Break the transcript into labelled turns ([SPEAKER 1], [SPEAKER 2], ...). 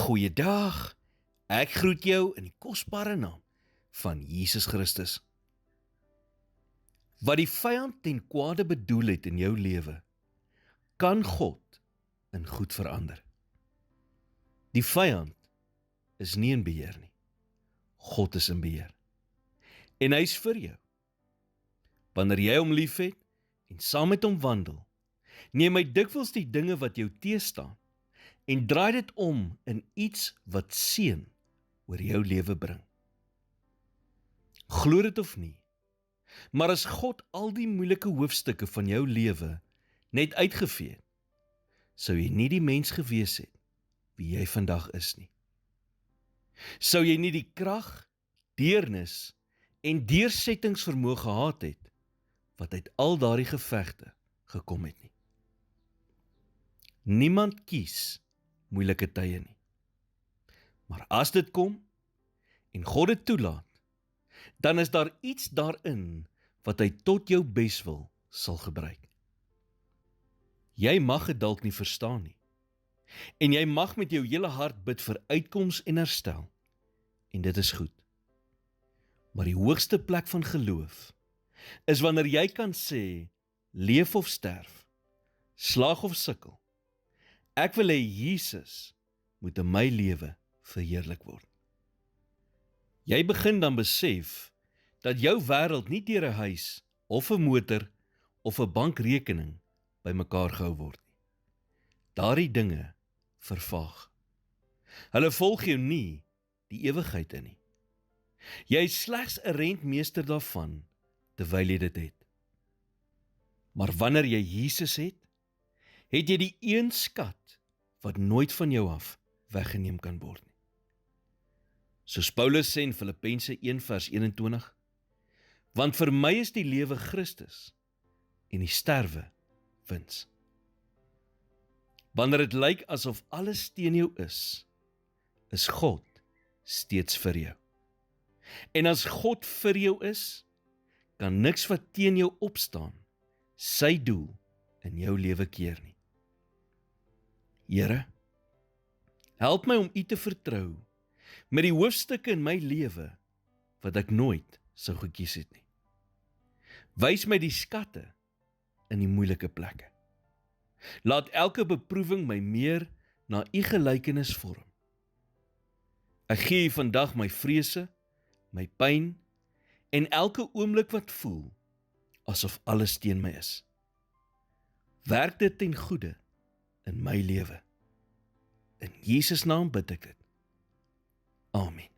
[SPEAKER 1] Goeiedag, ek groet jou in die kosbare naam van Jesus Christus. Wat die vyand ten kwade bedoel het in jou lewe, kan God in goed verander. Die vyand is nie in beheer nie. God is in beheer. En hy is vir jou. Wanneer jy hom liefhet en saam met hom wandel, neem hy dikwels die dinge wat jou teëstaan en draai dit om in iets wat seën oor jou lewe bring. Glo dit of nie, maar as God al die moeilike hoofstukke van jou lewe net uitgevee het, sou jy nie die mens gewees het wie jy vandag is nie. Sou jy nie die krag, deernis en deursettingsvermoë gehad het wat uit al daardie gevegte gekom het nie. Niemand kies moeilike tye nie. Maar as dit kom en God dit toelaat, dan is daar iets daarin wat hy tot jou beswil sal gebruik. Jy mag dit dalk nie verstaan nie. En jy mag met jou hele hart bid vir uitkoms en herstel. En dit is goed. Maar die hoogste plek van geloof is wanneer jy kan sê, leef of sterf, slaag of sukkel, ek wil hê Jesus moet in my lewe verheerlik word. Jy begin dan besef dat jou wêreld nie deur 'n huis of 'n motor of 'n bankrekening bymekaar gehou word nie. Daardie dinge vervaag. Hulle volg jou nie die ewigheid in nie. Jy is slegs 'n rentmeester daarvan terwyl jy dit het. Maar wanneer jy Jesus het jy die een skat wat nooit van jou af weggeneem kan word nie. Soos Paulus sê in Filippense 1 vers 21, want vir my is die lewe Christus en die sterwe wins. Wanneer dit lyk asof alles teen jou is God steeds vir jou. En as God vir jou is, kan niks wat teen jou opstaan sy doel in jou lewe keer nie. Here, help my om U te vertrou met die hoofstukke in my lewe wat ek nooit sou gekies het nie. Wys my die skatte in die moeilike plekke. Laat elke beproewing my meer na U gelykenis vorm. Ek gee U vandag my vrese, my pyn en elke oomblik wat voel asof alles teen my is. Werk dit ten goeie in my lewe. In Jesus naam bid ek dit. Amen.